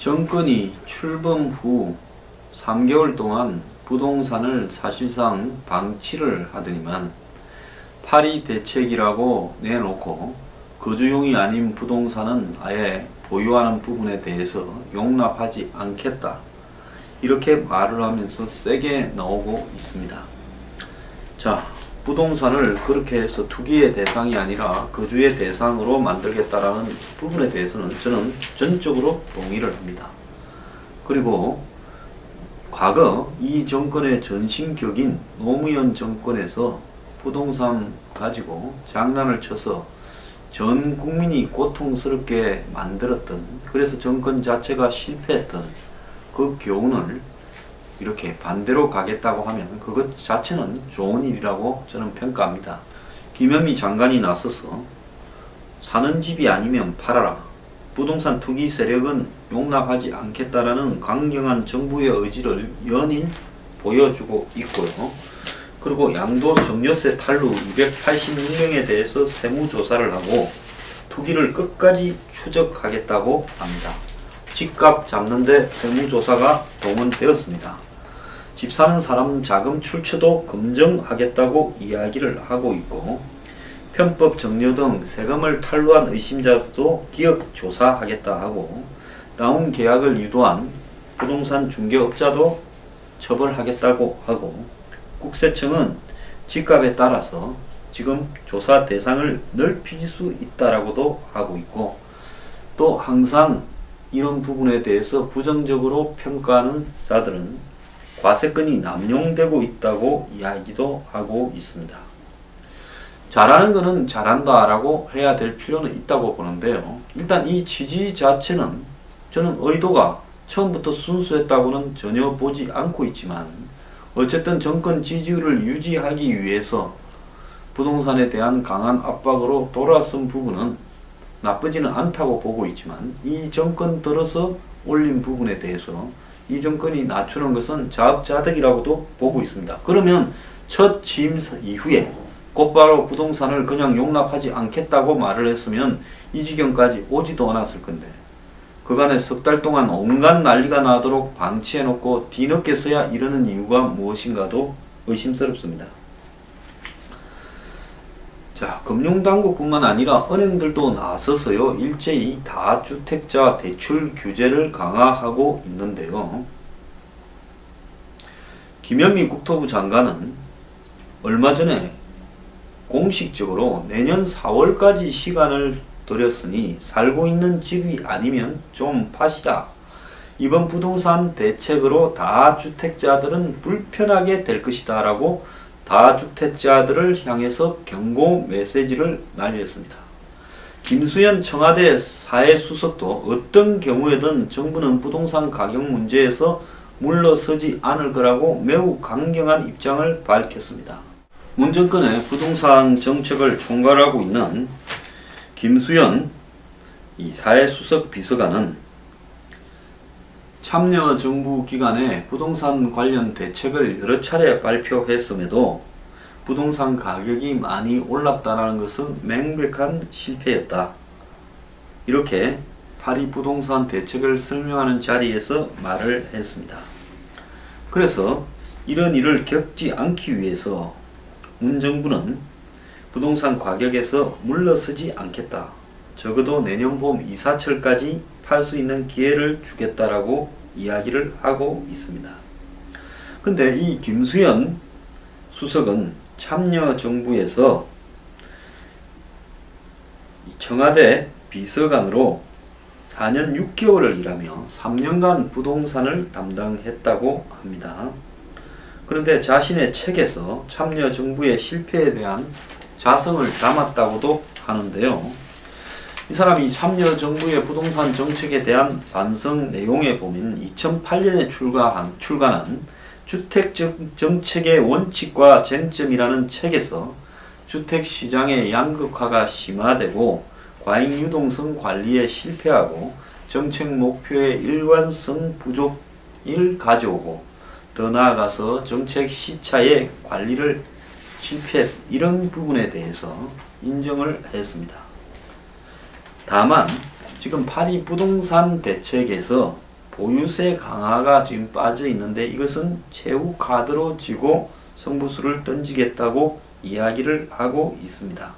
정권이 출범 후 3개월 동안 부동산을 사실상 방치를 하더니만 파리 대책이라고 내놓고 거주용이 아닌 부동산은 아예 보유하는 부분에 대해서 용납하지 않겠다, 이렇게 말을 하면서 세게 나오고 있습니다. 자, 부동산을 그렇게 해서 투기의 대상이 아니라 거주의 대상으로 만들겠다라는 부분에 대해서는 저는 전적으로 동의를 합니다. 그리고 과거 이 정권의 전신격인 노무현 정권에서 부동산 가지고 장난을 쳐서 전 국민이 고통스럽게 만들었던, 그래서 정권 자체가 실패했던 그 교훈을 이렇게 반대로 가겠다고 하면 그것 자체는 좋은 일이라고 저는 평가합니다. 김현미 장관이 나서서 사는 집이 아니면 팔아라, 부동산 투기 세력은 용납하지 않겠다라는 강경한 정부의 의지를 연일 보여주고 있고요. 그리고 양도 증여세 탈루 286명에 대해서 세무조사를 하고 투기를 끝까지 추적하겠다고 합니다. 집값 잡는데 세무조사가 동원되었습니다. 집 사는 사람 자금 출처도 검증하겠다고 이야기를 하고 있고, 편법 증여 등 세금을 탈루한 의심자도 기업 조사하겠다 하고, 다운 계약을 유도한 부동산 중개업자도 처벌하겠다고 하고, 국세청은 집값에 따라서 지금 조사 대상을 넓힐 수 있다라고도 하고 있고, 또 항상 이런 부분에 대해서 부정적으로 평가하는 자들은 과세권이 남용되고 있다고 이야기도 하고 있습니다. 잘하는 거는 잘한다 라고 해야 될 필요는 있다고 보는데요. 일단 이 취지 자체는 저는 의도가 처음부터 순수했다고는 전혀 보지 않고 있지만, 어쨌든 정권 지지율을 유지하기 위해서 부동산에 대한 강한 압박으로 돌아선 부분은 나쁘지는 않다고 보고 있지만, 이 정권 들어서 올린 부분에 대해서 이 정권이 낮추는 것은 자업자득이라고도 보고 있습니다. 그러면 첫 취임 이후에 곧바로 부동산을 그냥 용납하지 않겠다고 말을 했으면 이 지경까지 오지도 않았을 건데, 그간에 석 달 동안 온갖 난리가 나도록 방치해놓고 뒤늦게서야 이러는 이유가 무엇인가도 의심스럽습니다. 자, 금융당국뿐만 아니라 은행들도 나서서요, 일제히 다주택자 대출 규제를 강화하고 있는데요. 김현미 국토부 장관은 얼마 전에 공식적으로 내년 4월까지 시간을 들였으니 살고 있는 집이 아니면 좀 파시라, 이번 부동산 대책으로 다주택자들은 불편하게 될 것이다 라고 다주택자들을 향해서 경고 메시지를 날렸습니다. 김수현 청와대 사회수석도 어떤 경우에든 정부는 부동산 가격 문제에서 물러서지 않을 거라고 매우 강경한 입장을 밝혔습니다. 문 정권의 부동산 정책을 총괄하고 있는 김수현 이 사회수석 비서관은 참여정부 기간에 부동산 관련 대책을 여러 차례 발표했음에도 부동산 가격이 많이 올랐다는 것은 명백한 실패였다, 이렇게 파리 부동산 대책을 설명하는 자리에서 말을 했습니다. 그래서 이런 일을 겪지 않기 위해서 문 정부는 부동산 가격에서 물러서지 않겠다, 적어도 내년 봄 이사철까지 팔 수 있는 기회를 주겠다라고 이야기를 하고 있습니다. 근데 이 김수현 수석은 참여정부에서 청와대 비서관으로 4년 6개월을 일하며 3년간 부동산을 담당했다고 합니다. 그런데 자신의 책에서 참여정부의 실패에 대한 자성을 담았다고도 하는데요. 이 사람이 참여정부의 부동산 정책에 대한 반성 내용에 보면 2008년에 출간한 주택정책의 원칙과 쟁점이라는 책에서 주택시장의 양극화가 심화되고 과잉유동성 관리에 실패하고 정책 목표의 일관성 부족을 가져오고, 더 나아가서 정책 시차의 관리를 실패, 이런 부분에 대해서 인정을 했습니다. 다만 지금 파리 부동산 대책에서 보유세 강화가 지금 빠져 있는데 이것은 최후 카드로 쥐고 승부수를 던지겠다고 이야기를 하고 있습니다.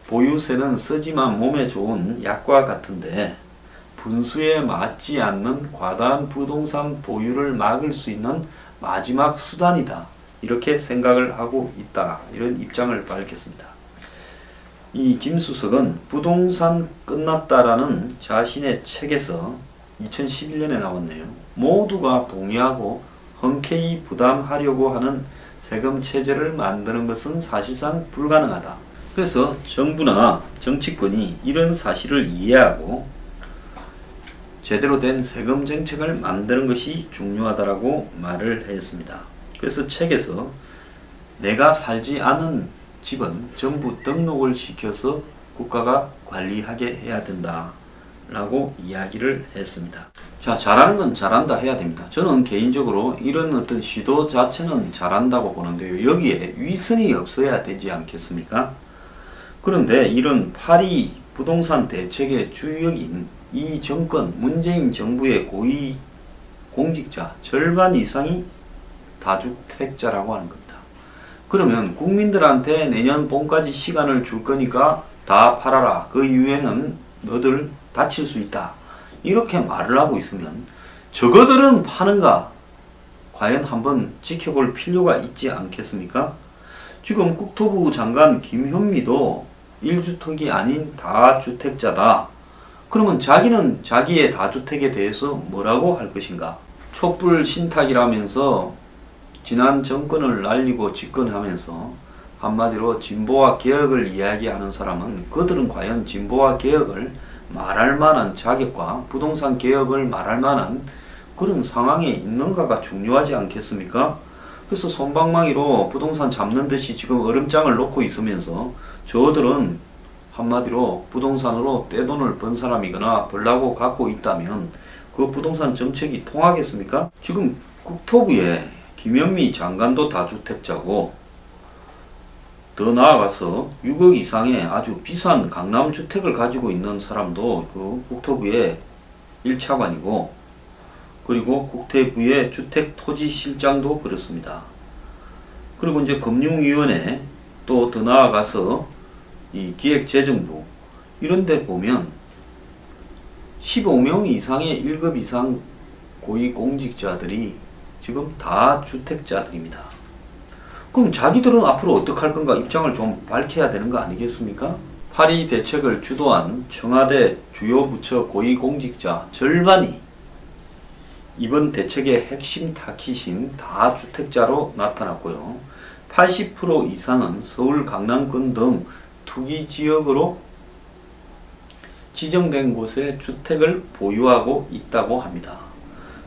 보유세는 쓰지만 몸에 좋은 약과 같은데 분수에 맞지 않는 과다한 부동산 보유를 막을 수 있는 마지막 수단이다. 이렇게 생각을 하고 있다. 이런 입장을 밝혔습니다. 이 김수석은 부동산 끝났다라는 자신의 책에서 2011년에 나왔네요. 모두가 동의하고 흔쾌히 부담하려고 하는 세금 체제를 만드는 것은 사실상 불가능하다. 그래서 정부나 정치권이 이런 사실을 이해하고 제대로 된 세금 정책을 만드는 것이 중요하다라고 말을 했습니다. 그래서 책에서 내가 살지 않은 집은 전부 등록을 시켜서 국가가 관리하게 해야 된다 라고 이야기를 했습니다. 자, 잘하는 건 잘한다 해야 됩니다. 저는 개인적으로 이런 어떤 시도 자체는 잘한다고 보는데요. 여기에 위선이 없어야 되지 않겠습니까? 그런데 이런 파리 부동산 대책의 주역인 이 정권, 문재인 정부의 고위 공직자 절반 이상이 다주택자라고 하는 겁니다. 그러면 국민들한테 내년 봄까지 시간을 줄 거니까 다 팔아라. 그 이후에는 너들 다칠 수 있다. 이렇게 말을 하고 있으면 저거들은 파는가? 과연 한번 지켜볼 필요가 있지 않겠습니까? 지금 국토부 장관 김현미도 1주택이 아닌 다주택자다. 그러면 자기는 자기의 다주택에 대해서 뭐라고 할 것인가? 촛불 신탁이라면서 지난 정권을 날리고 집권하면서 한마디로 진보와 개혁을 이야기하는 사람은 그들은 과연 진보와 개혁을 말할 만한 자격과 부동산 개혁을 말할 만한 그런 상황에 있는가가 중요하지 않겠습니까? 그래서 솜방망이로 부동산 잡는 듯이 지금 얼음장을 놓고 있으면서 저들은 한마디로 부동산으로 떼돈을 번 사람이거나 벌라고 갖고 있다면 그 부동산 정책이 통하겠습니까? 지금 국토부에 김현미 장관도 다주택자고 더 나아가서 6억 이상의 아주 비싼 강남주택을 가지고 있는 사람도 그 국토부의 1차관이고 그리고 국토부의 주택토지실장도 그렇습니다. 그리고 이제 금융위원회 또 더 나아가서 이 기획재정부 이런 데 보면 15명 이상의 1급 이상 고위공직자들이 지금 다 주택자들입니다. 그럼 자기들은 앞으로 어떻게 할 건가 입장을 좀 밝혀야 되는 거 아니겠습니까? 파리 대책을 주도한 청와대 주요 부처 고위공직자 절반이 이번 대책의 핵심 타깃인 다주택자로 나타났고요. 80% 이상은 서울 강남권 등 투기지역으로 지정된 곳에 주택을 보유하고 있다고 합니다.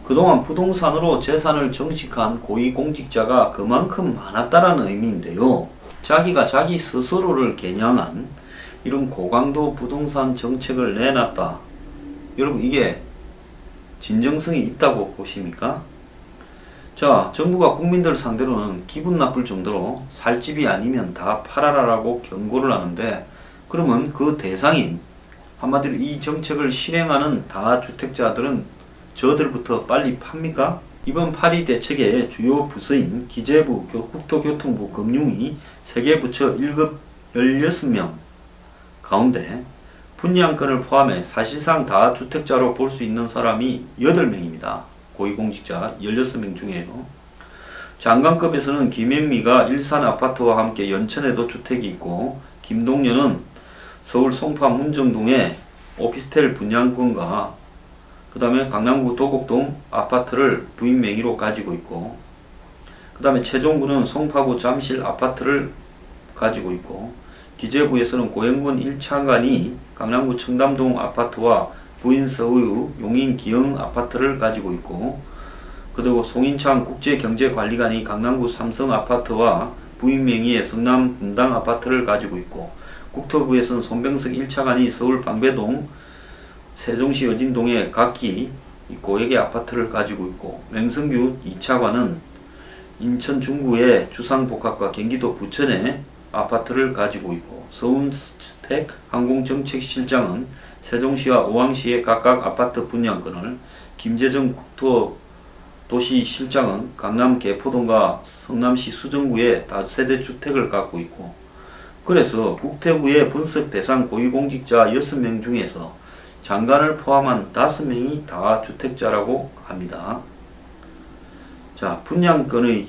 그동안 부동산으로 재산을 정식한 고위공직자가 그만큼 많았다는 의미인데요. 자기가 자기 스스로를 겨냥한 이런 고강도 부동산 정책을 내놨다. 여러분 이게 진정성이 있다고 보십니까? 자, 정부가 국민들 상대로는 기분 나쁠 정도로 살 집이 아니면 다 팔아라라고 경고를 하는데 그러면 그 대상인 한마디로 이 정책을 실행하는 다주택자들은 저들부터 빨리 팝니까? 이번 파리 대책의 주요 부서인 기재부, 국토교통부, 금융위 3개 부처 1급 16명 가운데 분양권을 포함해 사실상 다주택자로 볼 수 있는 사람이 8명입니다. 고위공직자 16명 중에요. 장관급에서는 김현미가 일산 아파트와 함께 연천에도 주택이 있고 김동연은 서울 송파 문정동에 오피스텔 분양권과 그 다음에 강남구 도곡동 아파트를 부인 명의로 가지고 있고 그 다음에 최종구는 송파구 잠실 아파트를 가지고 있고 기재부에서는 고영군 1차관이 강남구 청담동 아파트와 부인 서의 용인 기흥 아파트를 가지고 있고 그리고 송인창 국제경제관리관이 강남구 삼성 아파트와 부인 명의의 성남 분당 아파트를 가지고 있고 국토부에서는 손병석 1차관이 서울 방배동 세종시 어진동에 각기 고액의 아파트를 가지고 있고 맹성규 2차관은 인천 중구의 주상복합과 경기도 부천에 아파트를 가지고 있고 서운스택 항공정책실장은 세종시와 의왕시의 각각 아파트 분양권을 김재정 국토도시실장은 강남 개포동과 성남시 수정구에 다세대 주택을 갖고 있고, 그래서 국토부의 분석 대상 고위공직자 6명 중에서 장관을 포함한 5명이 다 주택자라고 합니다. 자, 분양권의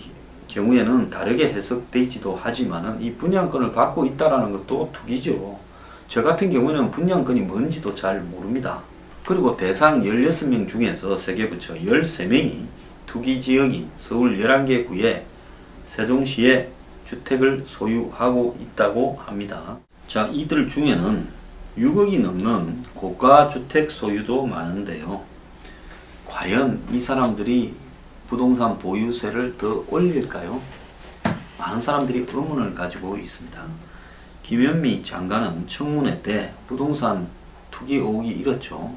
경우에는 다르게 해석되지도 하지만은 이 분양권을 갖고 있다라는 것도 투기죠. 저 같은 경우는 분양권이 뭔지도 잘 모릅니다. 그리고 대상 16명 중에서 세계부처 13명이 투기지역인 서울 11개 구에 세종시에 주택을 소유하고 있다고 합니다. 자, 이들 중에는 6억이 넘는 고가 주택 소유도 많은데요. 과연 이 사람들이 부동산 보유세를 더 올릴까요? 많은 사람들이 의문을 가지고 있습니다. 김현미 장관은 청문회 때 부동산 투기 의혹이 일었죠.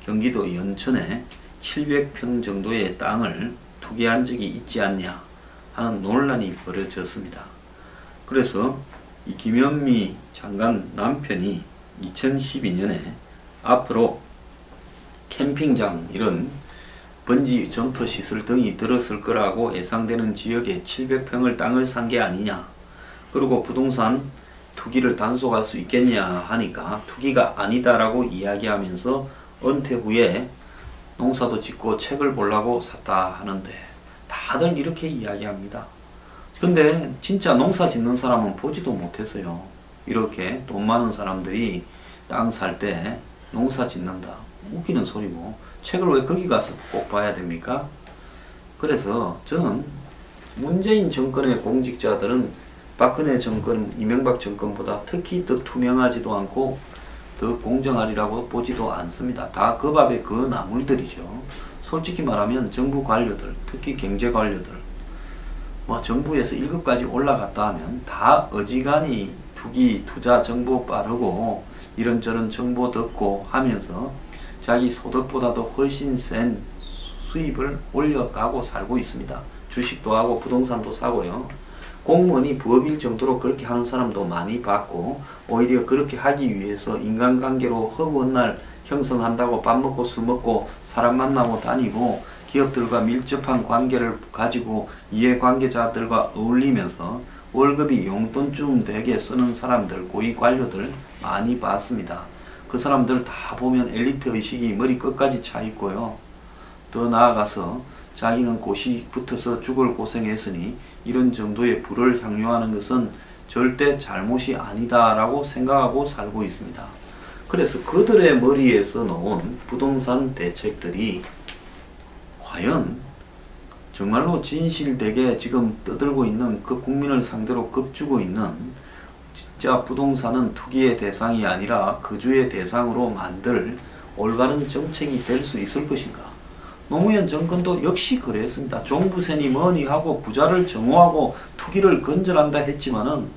경기도 연천에 700평 정도의 땅을 투기한 적이 있지 않냐 하는 논란이 벌어졌습니다. 그래서 이 김현미 장관 남편이 2012년에 앞으로 캠핑장 이런 번지 점퍼 시설 등이 들었을 거라고 예상되는 지역에 700평을 땅을 산 게 아니냐, 그리고 부동산 투기를 단속할 수 있겠냐 하니까 투기가 아니다라고 이야기하면서 은퇴 후에 농사도 짓고 책을 보려고 샀다 하는데 다들 이렇게 이야기합니다. 근데 진짜 농사 짓는 사람은 보지도 못했어요. 이렇게 돈 많은 사람들이 땅 살 때 농사 짓는다. 웃기는 소리고, 책을 왜 거기 가서 꼭 봐야 됩니까? 그래서 저는 문재인 정권의 공직자들은 박근혜 정권, 이명박 정권보다 특히 더 투명하지도 않고 더 공정하리라고 보지도 않습니다. 다 그 밥에 그 나물들이죠. 솔직히 말하면 정부 관료들, 특히 경제 관료들, 뭐 정부에서 1급까지 올라갔다 하면 다 어지간히 투기, 투자 정보 빠르고 이런저런 정보 듣고 하면서 자기 소득보다도 훨씬 센 수입을 올려가고 살고 있습니다. 주식도 하고 부동산도 사고요. 공무원이 부업일 정도로 그렇게 하는 사람도 많이 봤고, 오히려 그렇게 하기 위해서 인간관계로 허구헌날 형성한다고 밥 먹고 술 먹고 사람 만나고 다니고 기업들과 밀접한 관계를 가지고 이해관계자들과 어울리면서 월급이 용돈쯤 되게 쓰는 사람들, 고위 관료들 많이 봤습니다. 그 사람들 다 보면 엘리트 의식이 머리 끝까지 차 있고요. 더 나아가서 자기는 고시 붙어서 죽을 고생했으니 이런 정도의 부를 향유하는 것은 절대 잘못이 아니다 라고 생각하고 살고 있습니다. 그래서 그들의 머리에서 나온 부동산 대책들이 과연 정말로 진실되게 지금 떠들고 있는 그 국민을 상대로 겁주고 있는 진짜 부동산은 투기의 대상이 아니라 거주의 대상으로 만들 올바른 정책이 될 수 있을 것인가? 노무현 정권도 역시 그랬습니다. 종부세니 뭐니 하고 부자를 정오하고 투기를 건절한다 했지만은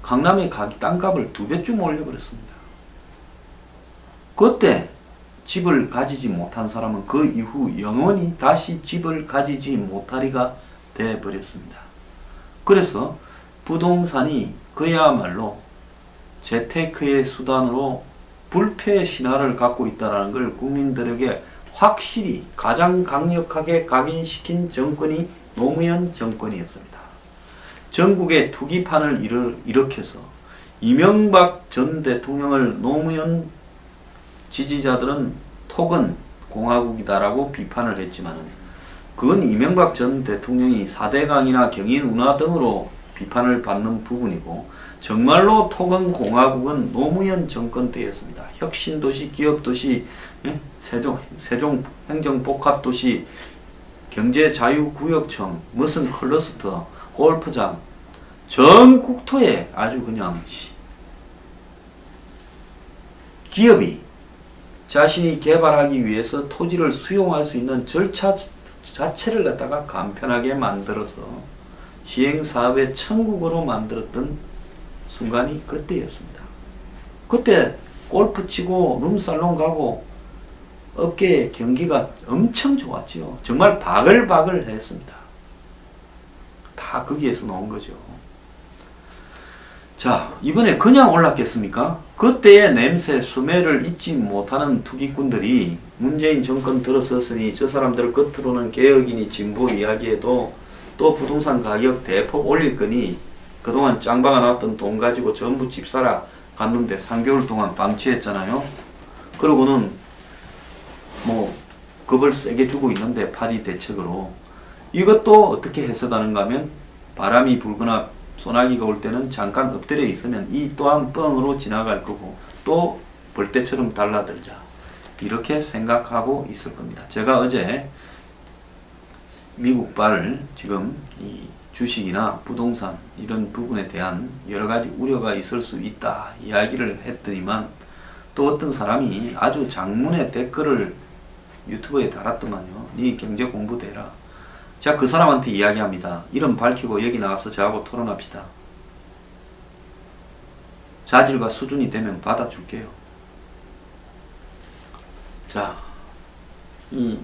강남의 땅값을 2배쯤 올려버렸습니다. 그때 집을 가지지 못한 사람은 그 이후 영원히 다시 집을 가지지 못하리가 되어버렸습니다. 그래서 부동산이 그야말로 재테크의 수단으로 불패의 신화를 갖고 있다는 걸 국민들에게 확실히 가장 강력하게 각인시킨 정권이 노무현 정권이었습니다. 전국에 투기판을 일으켜서 이명박 전 대통령을 노무현 지지자들은 토건 공화국이다라고 비판을 했지만 그건 이명박 전 대통령이 4대강이나 경인운하 등으로 비판을 받는 부분이고, 정말로 토건 공화국은 노무현 정권 때였습니다. 혁신도시, 기업도시, 세종 행정복합도시, 경제자유구역청, 무슨 클러스터, 골프장, 전 국토에 아주 그냥 기업이 자신이 개발하기 위해서 토지를 수용할 수 있는 절차 자체를 갖다가 간편하게 만들어서 시행사업의 천국으로 만들었던 순간이 그때였습니다. 그때 골프 치고 룸살롱 가고 업계의 경기가 엄청 좋았죠. 정말 바글바글 했습니다. 다 거기에서 나온 거죠. 자, 이번에 그냥 올랐겠습니까? 그때의 냄새, 수매를 잊지 못하는 투기꾼들이 문재인 정권 들어섰으니 저 사람들 겉으로는 개혁이니 진보 이야기에도 또 부동산 가격 대폭 올릴 거니 그동안 짱 박아놨던 돈 가지고 전부 집 사라 갔는데 3개월 동안 방치했잖아요. 그러고는 뭐 급을 세게 주고 있는데 파리 대책으로 이것도 어떻게 해석하는가 하면 바람이 불거나 소나기가 올 때는 잠깐 엎드려 있으면 이 또한 뻥으로 지나갈 거고 또 벌떼처럼 달라들자 이렇게 생각하고 있을 겁니다. 제가 어제 미국발 지금 이 주식이나 부동산 이런 부분에 대한 여러가지 우려가 있을 수 있다 이야기를 했더니만 또 어떤 사람이 아주 장문의 댓글을 유튜브에 달았더만요. 네 경제 공부대라. 제가 그 사람한테 이야기합니다. 이름 밝히고 여기 나와서 저하고 토론합시다. 자질과 수준이 되면 받아줄게요. 자, 이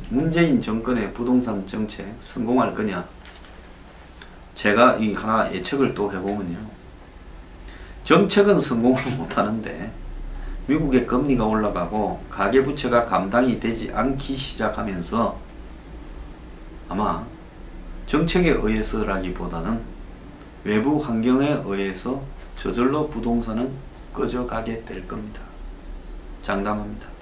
문재인 정권의 부동산 정책 성공할 거냐? 제가 이 하나 예측을 또 해보면요. 정책은 성공을 못하는데 미국의 금리가 올라가고 가계부채가 감당이 되지 않기 시작하면서 아마 정책에 의해서라기보다는 외부 환경에 의해서 저절로 부동산은 꺼져가게 될 겁니다. 장담합니다.